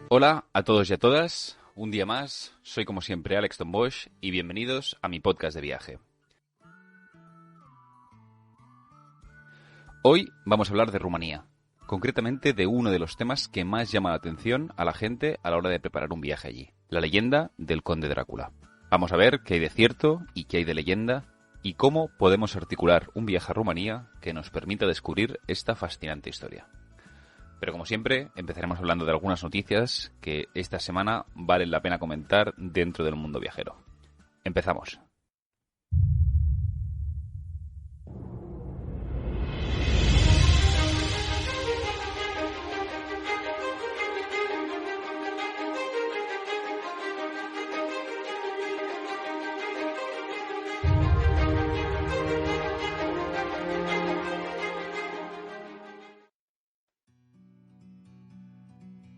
Hola a todos y a todas, un día más, soy como siempre Alex Don Bosch y bienvenidos a mi podcast de viaje. Hoy vamos a hablar de Rumanía, concretamente de uno de los temas que más llama la atención a la gente a la hora de preparar un viaje allí, la leyenda del Conde Drácula. Vamos a ver qué hay de cierto y qué hay de leyenda y cómo podemos articular un viaje a Rumanía que nos permita descubrir esta fascinante historia. Pero como siempre, empezaremos hablando de algunas noticias que esta semana valen la pena comentar dentro del mundo viajero. Empezamos.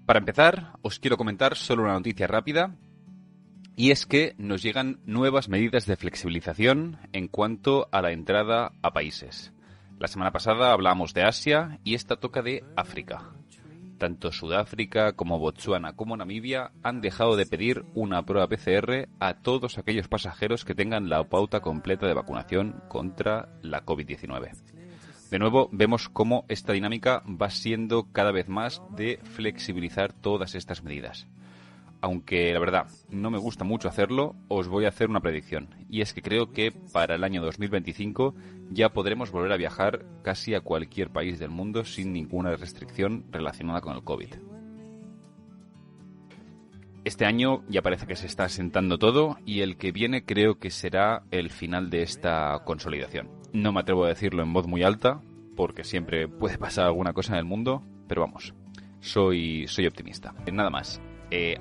Para empezar, os quiero comentar solo una noticia rápida, y es que nos llegan nuevas medidas de flexibilización en cuanto a la entrada a países. La semana pasada hablábamos de Asia y esta toca de África. Tanto Sudáfrica como Botsuana como Namibia han dejado de pedir una prueba PCR a todos aquellos pasajeros que tengan la pauta completa de vacunación contra la COVID-19. De nuevo, vemos cómo esta dinámica va siendo cada vez más de flexibilizar todas estas medidas. Aunque, la verdad, no me gusta mucho hacerlo, os voy a hacer una predicción. Y es que creo que para el año 2025 ya podremos volver a viajar casi a cualquier país del mundo sin ninguna restricción relacionada con el COVID. Este año ya parece que se está asentando todo y el que viene creo que será el final de esta consolidación. No me atrevo a decirlo en voz muy alta, porque siempre puede pasar alguna cosa en el mundo, pero vamos, soy optimista. Nada más.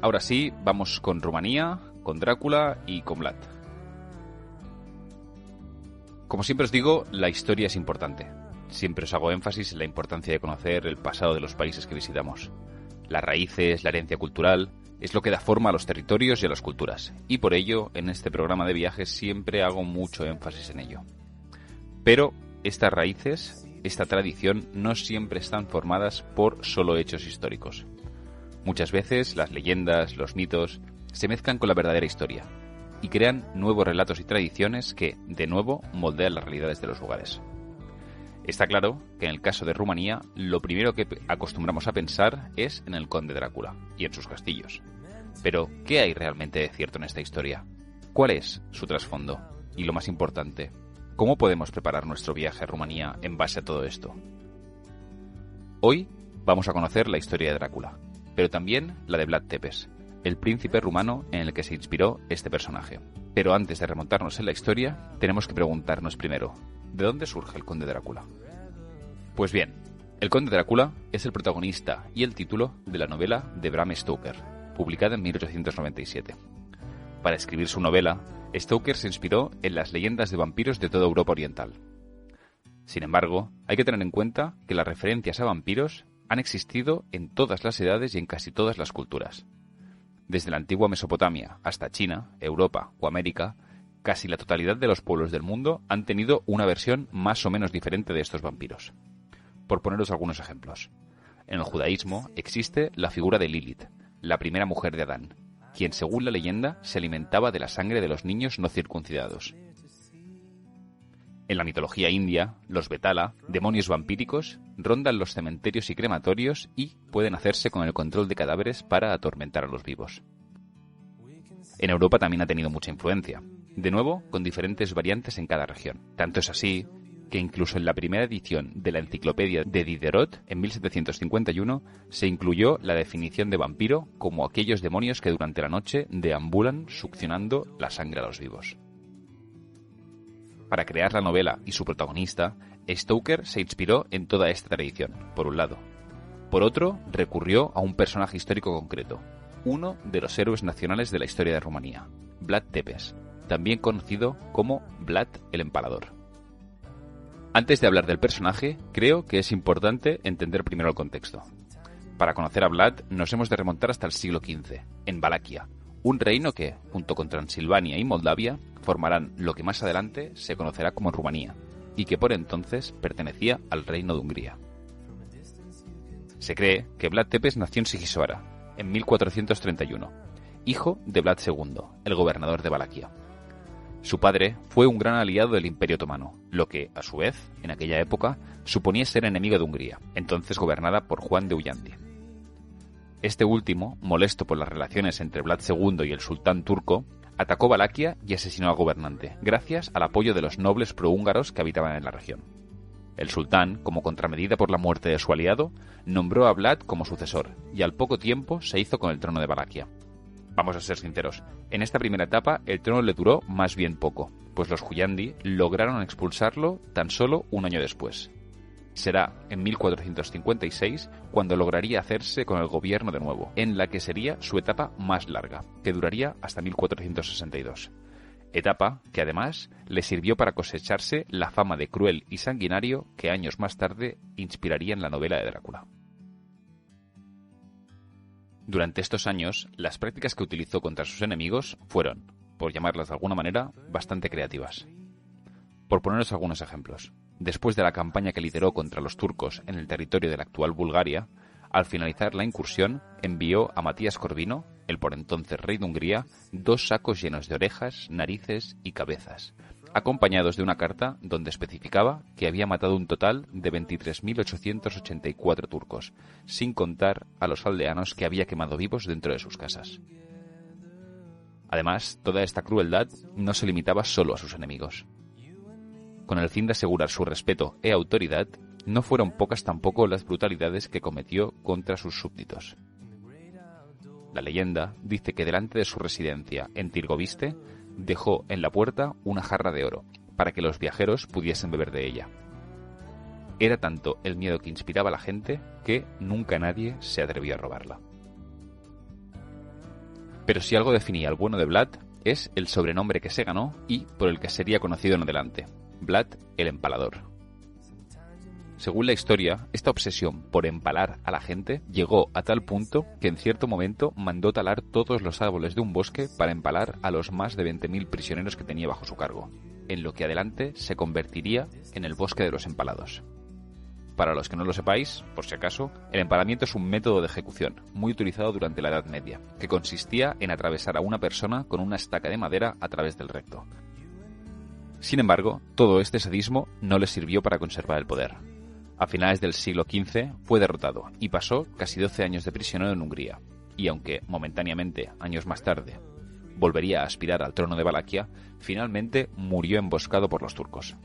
Ahora sí, vamos con Rumanía, con Drácula y con Vlad. Como siempre os digo, la historia es importante. Siempre os hago énfasis en la importancia de conocer el pasado de los países que visitamos. Las raíces, la herencia cultural, es lo que da forma a los territorios y a las culturas. Y por ello, en este programa de viajes siempre hago mucho énfasis en ello. Pero estas raíces, esta tradición, no siempre están formadas por solo hechos históricos. Muchas veces las leyendas, los mitos, se mezclan con la verdadera historia y crean nuevos relatos y tradiciones que, de nuevo, moldean las realidades de los lugares. Está claro que en el caso de Rumanía, lo primero que acostumbramos a pensar es en el Conde Drácula y en sus castillos. Pero, ¿qué hay realmente de cierto en esta historia? ¿Cuál es su trasfondo? Y lo más importante, ¿cómo podemos preparar nuestro viaje a Rumanía en base a todo esto? Hoy vamos a conocer la historia de Drácula, pero también la de Vlad Tepes, el príncipe rumano en el que se inspiró este personaje. Pero antes de remontarnos en la historia, tenemos que preguntarnos primero, ¿de dónde surge el Conde Drácula? Pues bien, el Conde Drácula es el protagonista y el título de la novela de Bram Stoker, publicada en 1897. Para escribir su novela, Stoker se inspiró en las leyendas de vampiros de toda Europa Oriental. Sin embargo, hay que tener en cuenta que las referencias a vampiros han existido en todas las edades y en casi todas las culturas. Desde la antigua Mesopotamia hasta China, Europa o América, casi la totalidad de los pueblos del mundo han tenido una versión más o menos diferente de estos vampiros. Por poneros algunos ejemplos. En el judaísmo existe la figura de Lilith, la primera mujer de Adán, quien según la leyenda se alimentaba de la sangre de los niños no circuncidados. En la mitología india, los Betala, demonios vampíricos, rondan los cementerios y crematorios y pueden hacerse con el control de cadáveres para atormentar a los vivos. En Europa también ha tenido mucha influencia, de nuevo con diferentes variantes en cada región. Tanto es así que incluso en la primera edición de la enciclopedia de Diderot, en 1751, se incluyó la definición de vampiro como aquellos demonios que durante la noche deambulan succionando la sangre a los vivos. Para crear la novela y su protagonista, Stoker se inspiró en toda esta tradición, por un lado. Por otro, recurrió a un personaje histórico concreto, uno de los héroes nacionales de la historia de Rumanía, Vlad Tepes, también conocido como Vlad el Empalador. Antes de hablar del personaje, creo que es importante entender primero el contexto. Para conocer a Vlad nos hemos de remontar hasta el siglo XV, en Valaquia, un reino que, junto con Transilvania y Moldavia, formarán lo que más adelante se conocerá como Rumanía, y que por entonces pertenecía al Reino de Hungría. Se cree que Vlad Tepes nació en Sighisoara, en 1431, hijo de Vlad II, el gobernador de Valaquia. Su padre fue un gran aliado del Imperio Otomano, lo que, a su vez, en aquella época, suponía ser enemigo de Hungría, entonces gobernada por Juan de Huyandi. Este último, molesto por las relaciones entre Vlad II y el sultán turco, atacó Valaquia y asesinó al gobernante, gracias al apoyo de los nobles prohúngaros que habitaban en la región. El sultán, como contramedida por la muerte de su aliado, nombró a Vlad como sucesor, y al poco tiempo se hizo con el trono de Valaquia. Vamos a ser sinceros, en esta primera etapa el trono le duró más bien poco, pues los Huyandi lograron expulsarlo tan solo un año después. Será en 1456 cuando lograría hacerse con el gobierno de nuevo, en la que sería su etapa más larga, que duraría hasta 1462. Etapa que además le sirvió para cosecharse la fama de cruel y sanguinario que años más tarde inspiraría en la novela de Drácula. Durante estos años, las prácticas que utilizó contra sus enemigos fueron, por llamarlas de alguna manera, bastante creativas. Por poneros algunos ejemplos, después de la campaña que lideró contra los turcos en el territorio de la actual Bulgaria, al finalizar la incursión envió a Matías Corvino, el por entonces rey de Hungría, 2 sacos llenos de orejas, narices y cabezas, acompañados de una carta donde especificaba que había matado un total de 23.884 turcos, sin contar a los aldeanos que había quemado vivos dentro de sus casas. Además, toda esta crueldad no se limitaba solo a sus enemigos. Con el fin de asegurar su respeto e autoridad, no fueron pocas tampoco las brutalidades que cometió contra sus súbditos. La leyenda dice que delante de su residencia en Tirgoviste dejó en la puerta una jarra de oro, para que los viajeros pudiesen beber de ella. Era tanto el miedo que inspiraba a la gente que nunca nadie se atrevió a robarla. Pero si algo definía al bueno de Vlad, es el sobrenombre que se ganó y por el que sería conocido en adelante: Vlad el Empalador. Según la historia, esta obsesión por empalar a la gente llegó a tal punto que en cierto momento mandó talar todos los árboles de un bosque para empalar a los más de 20.000 prisioneros que tenía bajo su cargo, en lo que adelante se convertiría en el Bosque de los Empalados. Para los que no lo sepáis, por si acaso, el empalamiento es un método de ejecución muy utilizado durante la Edad Media, que consistía en atravesar a una persona con una estaca de madera a través del recto. Sin embargo, todo este sadismo no le sirvió para conservar el poder. A finales del siglo XV fue derrotado y pasó casi 12 años de prisionero en Hungría, y aunque momentáneamente, años más tarde, volvería a aspirar al trono de Valaquia, finalmente murió emboscado por los turcos.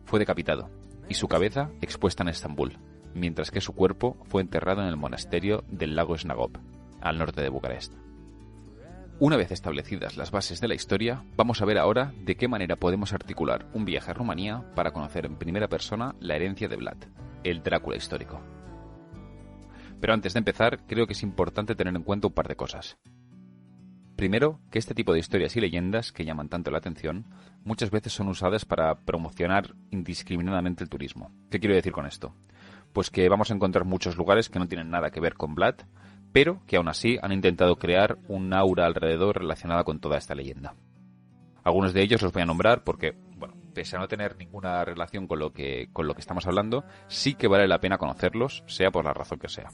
Fue decapitado, y su cabeza expuesta en Estambul, mientras que su cuerpo fue enterrado en el monasterio del lago Snagov, al norte de Bucarest. Una vez establecidas las bases de la historia, vamos a ver ahora de qué manera podemos articular un viaje a Rumanía para conocer en primera persona la herencia de Vlad, el Drácula histórico. Pero antes de empezar, creo que es importante tener en cuenta un par de cosas. Primero, que este tipo de historias y leyendas que llaman tanto la atención, muchas veces son usadas para promocionar indiscriminadamente el turismo. ¿Qué quiero decir con esto? Pues que vamos a encontrar muchos lugares que no tienen nada que ver con Vlad, pero que aún así han intentado crear un aura alrededor relacionada con toda esta leyenda. Algunos de ellos los voy a nombrar porque, bueno, pese a no tener ninguna relación con lo que estamos hablando, sí que vale la pena conocerlos, sea por la razón que sea.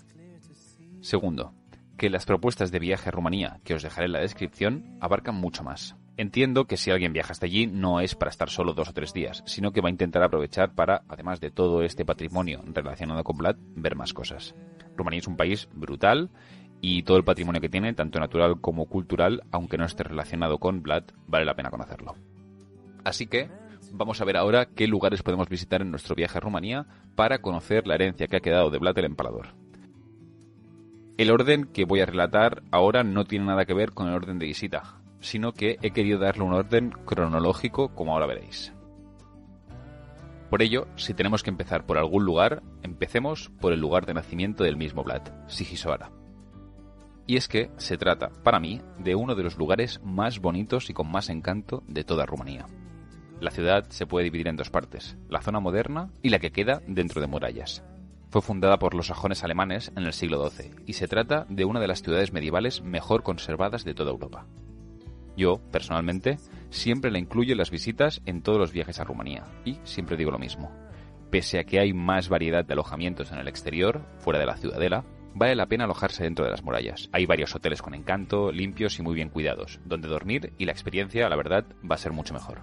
Segundo, que las propuestas de viaje a Rumanía, que os dejaré en la descripción, abarcan mucho más. Entiendo que si alguien viaja hasta allí no es para estar solo 2 o 3 días, sino que va a intentar aprovechar para, además de todo este patrimonio relacionado con Vlad, ver más cosas. Rumanía es un país brutal y todo el patrimonio que tiene, tanto natural como cultural, aunque no esté relacionado con Vlad, vale la pena conocerlo. Así que vamos a ver ahora qué lugares podemos visitar en nuestro viaje a Rumanía para conocer la herencia que ha quedado de Vlad el Empalador. El orden que voy a relatar ahora no tiene nada que ver con el orden de visita, sino que he querido darle un orden cronológico, como ahora veréis. Por ello, si tenemos que empezar por algún lugar, empecemos por el lugar de nacimiento del mismo Vlad, Sigisoara. Y es que se trata, para mí, de uno de los lugares más bonitos y con más encanto de toda Rumanía. La ciudad se puede dividir en 2 partes, la zona moderna y la que queda dentro de murallas. Fue fundada por los sajones alemanes en el siglo XII y se trata de una de las ciudades medievales mejor conservadas de toda Europa. Yo, personalmente, siempre la incluyo en las visitas en todos los viajes a Rumanía y siempre digo lo mismo. Pese a que hay más variedad de alojamientos en el exterior, fuera de la ciudadela, vale la pena alojarse dentro de las murallas. Hay varios hoteles con encanto, limpios y muy bien cuidados, donde dormir y la experiencia, la verdad, va a ser mucho mejor.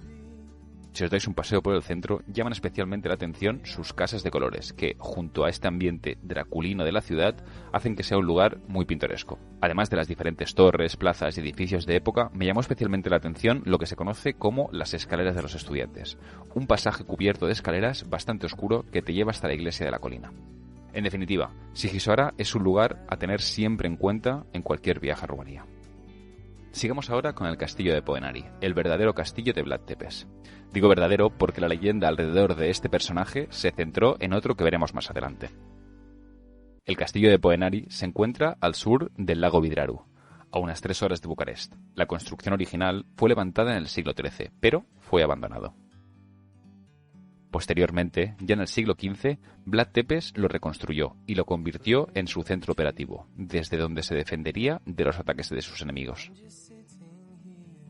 Si os dais un paseo por el centro, llaman especialmente la atención sus casas de colores, que, junto a este ambiente draculino de la ciudad, hacen que sea un lugar muy pintoresco. Además de las diferentes torres, plazas y edificios de época, me llamó especialmente la atención lo que se conoce como las escaleras de los estudiantes, un pasaje cubierto de escaleras bastante oscuro que te lleva hasta la iglesia de la colina. En definitiva, Sighisoara es un lugar a tener siempre en cuenta en cualquier viaje a Rumanía. Sigamos ahora con el castillo de Poenari, el verdadero castillo de Vlad Tepes. Digo verdadero porque la leyenda alrededor de este personaje se centró en otro que veremos más adelante. El castillo de Poenari se encuentra al sur del lago Vidraru, a unas 3 horas de Bucarest. La construcción original fue levantada en el siglo XIII, pero fue abandonado. Posteriormente, ya en el siglo XV, Vlad Tepes lo reconstruyó y lo convirtió en su centro operativo, desde donde se defendería de los ataques de sus enemigos.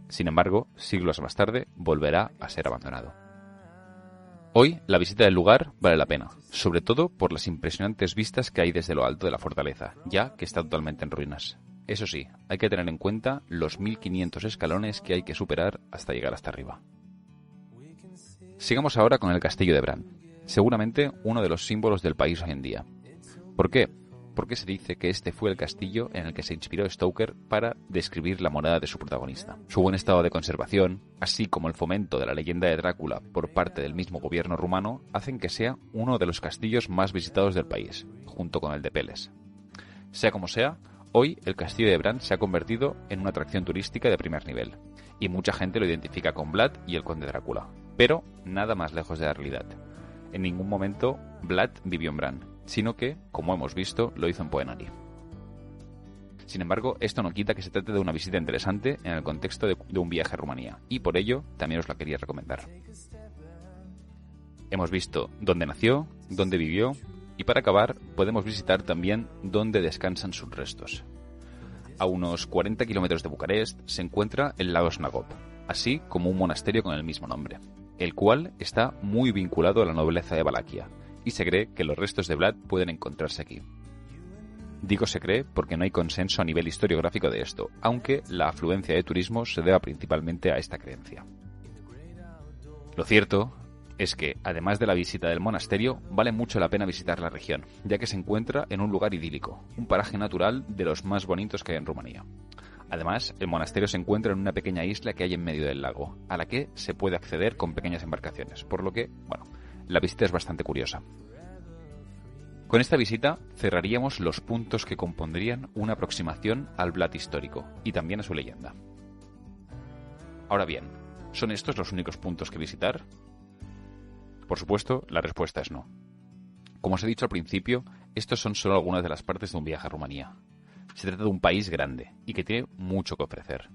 Sin embargo, siglos más tarde, volverá a ser abandonado. Hoy, la visita del lugar vale la pena, sobre todo por las impresionantes vistas que hay desde lo alto de la fortaleza, ya que está totalmente en ruinas. Eso sí, hay que tener en cuenta los 1500 escalones que hay que superar hasta llegar hasta arriba. Sigamos ahora con el castillo de Bran, seguramente uno de los símbolos del país hoy en día. ¿Por qué? Porque se dice que este fue el castillo en el que se inspiró Stoker para describir la morada de su protagonista. Su buen estado de conservación, así como el fomento de la leyenda de Drácula por parte del mismo gobierno rumano, hacen que sea uno de los castillos más visitados del país, junto con el de Peles. Sea como sea, hoy el castillo de Bran se ha convertido en una atracción turística de primer nivel, y mucha gente lo identifica con Vlad y el conde Drácula. Pero nada más lejos de la realidad. En ningún momento Vlad vivió en Bran, sino que, como hemos visto, lo hizo en Poenari. Sin embargo, esto no quita que se trate de una visita interesante en el contexto de un viaje a Rumanía, y por ello también os la quería recomendar. Hemos visto dónde nació, dónde vivió, y para acabar podemos visitar también dónde descansan sus restos. A unos 40 kilómetros de Bucarest se encuentra el lago Snagov, así como un monasterio con el mismo nombre, el cual está muy vinculado a la nobleza de Valaquia, y se cree que los restos de Vlad pueden encontrarse aquí. Digo se cree porque no hay consenso a nivel historiográfico de esto, aunque la afluencia de turismo se deba principalmente a esta creencia. Lo cierto es que, además de la visita del monasterio, vale mucho la pena visitar la región, ya que se encuentra en un lugar idílico, un paraje natural de los más bonitos que hay en Rumanía. Además, el monasterio se encuentra en una pequeña isla que hay en medio del lago, a la que se puede acceder con pequeñas embarcaciones, por lo que, la visita es bastante curiosa. Con esta visita cerraríamos los puntos que compondrían una aproximación al Vlad histórico y también a su leyenda. Ahora bien, ¿son estos los únicos puntos que visitar? Por supuesto, la respuesta es no. Como os he dicho al principio, estos son solo algunas de las partes de un viaje a Rumanía. Se trata de un país grande y que tiene mucho que ofrecer.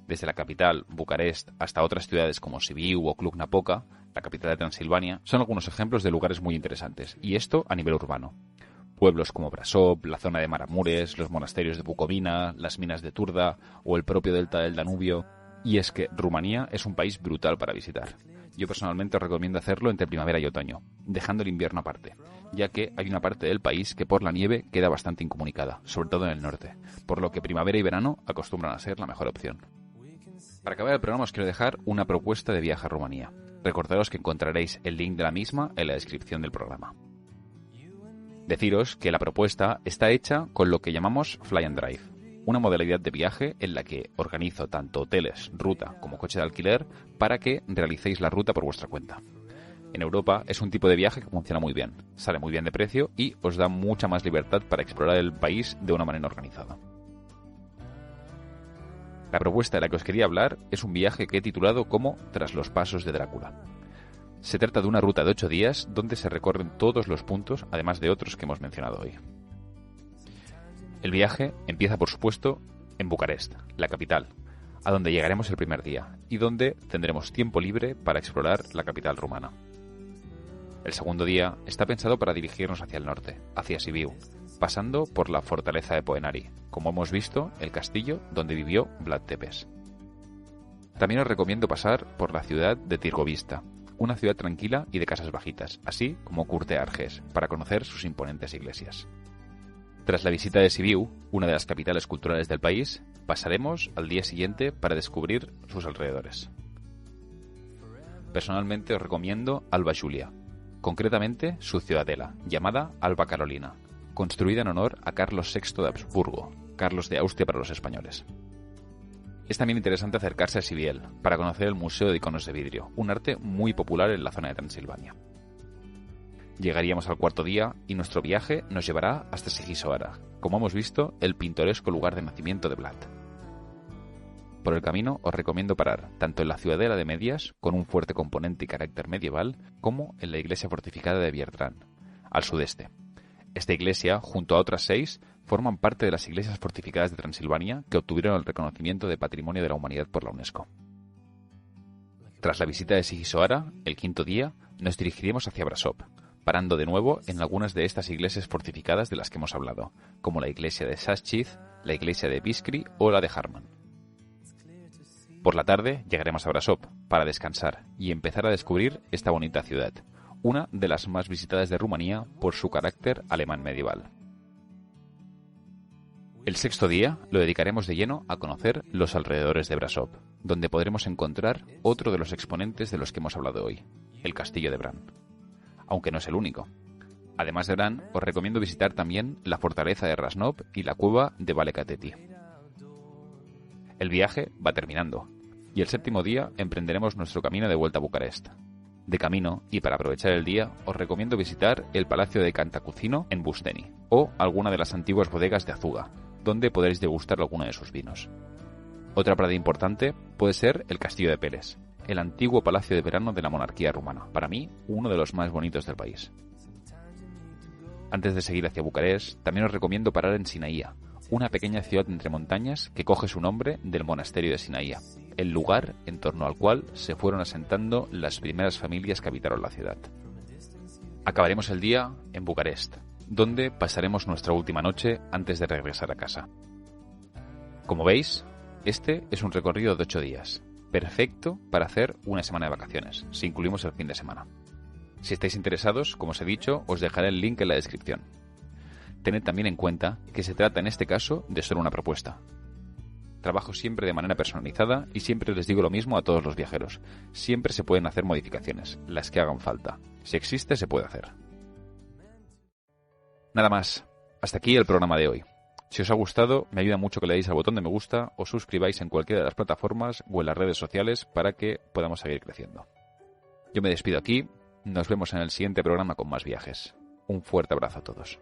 Desde la capital, Bucarest, hasta otras ciudades como Sibiu o Cluj-Napoca, la capital de Transilvania, son algunos ejemplos de lugares muy interesantes, y esto a nivel urbano. Pueblos como Brasov, la zona de Maramures, los monasterios de Bucovina, las minas de Turda o el propio delta del Danubio. Y es que Rumanía es un país brutal para visitar. Yo personalmente os recomiendo hacerlo entre primavera y otoño, dejando el invierno aparte, ya que hay una parte del país que por la nieve queda bastante incomunicada, sobre todo en el norte, por lo que primavera y verano acostumbran a ser la mejor opción. Para acabar el programa os quiero dejar una propuesta de viaje a Rumanía. Recordaros que encontraréis el link de la misma en la descripción del programa. Deciros que la propuesta está hecha con lo que llamamos Fly and Drive, una modalidad de viaje en la que organizo tanto hoteles, ruta como coche de alquiler para que realicéis la ruta por vuestra cuenta. En Europa es un tipo de viaje que funciona muy bien, sale muy bien de precio y os da mucha más libertad para explorar el país de una manera organizada. La propuesta de la que os quería hablar es un viaje que he titulado como Tras los pasos de Drácula. Se trata de una ruta de 8 días donde se recorren todos los puntos, además de otros que hemos mencionado hoy. El viaje empieza, por supuesto, en Bucarest, la capital, a donde llegaremos el primer día y donde tendremos tiempo libre para explorar la capital rumana. El segundo día está pensado para dirigirnos hacia el norte, hacia Sibiu, pasando por la fortaleza de Poenari, como hemos visto, el castillo donde vivió Vlad Tepes. También os recomiendo pasar por la ciudad de Târgovista, una ciudad tranquila y de casas bajitas, así como Curte Arges, para conocer sus imponentes iglesias. Tras la visita de Sibiu, una de las capitales culturales del país, pasaremos al día siguiente para descubrir sus alrededores. Personalmente os recomiendo Alba Giulia, concretamente su ciudadela, llamada Alba Carolina, construida en honor a Carlos VI de Habsburgo, Carlos de Austria para los españoles. Es también interesante acercarse a Sibiel para conocer el Museo de Iconos de Vidrio, un arte muy popular en la zona de Transilvania. Llegaríamos al cuarto día y nuestro viaje nos llevará hasta Sigisoara, como hemos visto, el pintoresco lugar de nacimiento de Vlad. Por el camino os recomiendo parar tanto en la ciudadela de Medias, con un fuerte componente y carácter medieval, como en la iglesia fortificada de Vierdrán, al sudeste. Esta iglesia, junto a otras 6, forman parte de las iglesias fortificadas de Transilvania que obtuvieron el reconocimiento de Patrimonio de la Humanidad por la UNESCO. Tras la visita de Sigisoara, el quinto día, nos dirigiremos hacia Brasov, parando de nuevo en algunas de estas iglesias fortificadas de las que hemos hablado, como la iglesia de Sashchiz, la iglesia de Biskri o la de Harman. Por la tarde llegaremos a Brasov para descansar y empezar a descubrir esta bonita ciudad, una de las más visitadas de Rumanía por su carácter alemán medieval. El sexto día lo dedicaremos de lleno a conocer los alrededores de Brasov, donde podremos encontrar otro de los exponentes de los que hemos hablado hoy, el castillo de Bran. Aunque no es el único. Además de Bran, os recomiendo visitar también la fortaleza de Rasnov y la cueva de Valekateti. El viaje va terminando, y el séptimo día emprenderemos nuestro camino de vuelta a Bucarest. De camino, y para aprovechar el día, os recomiendo visitar el Palacio de Cantacuzino en Busteni, o alguna de las antiguas bodegas de Azuga, donde podréis degustar alguno de sus vinos. Otra parada importante puede ser el Castillo de Peles, el antiguo palacio de verano de la monarquía rumana, para mí uno de los más bonitos del país. Antes de seguir hacia Bucarest, también os recomiendo parar en Sinaia, una pequeña ciudad entre montañas que coge su nombre del monasterio de Sinaia, el lugar en torno al cual se fueron asentando las primeras familias que habitaron la ciudad. Acabaremos el día en Bucarest, donde pasaremos nuestra última noche antes de regresar a casa. Como veis, este es un recorrido de 8 días, perfecto para hacer una semana de vacaciones, si incluimos el fin de semana. Si estáis interesados, como os he dicho, os dejaré el link en la descripción. Tened también en cuenta que se trata en este caso de solo una propuesta. Trabajo siempre de manera personalizada y siempre les digo lo mismo a todos los viajeros. Siempre se pueden hacer modificaciones, las que hagan falta. Si existe, se puede hacer. Nada más. Hasta aquí el programa de hoy. Si os ha gustado, me ayuda mucho que le deis al botón de me gusta o suscribáis en cualquiera de las plataformas o en las redes sociales para que podamos seguir creciendo. Yo me despido aquí, nos vemos en el siguiente programa con más viajes. Un fuerte abrazo a todos.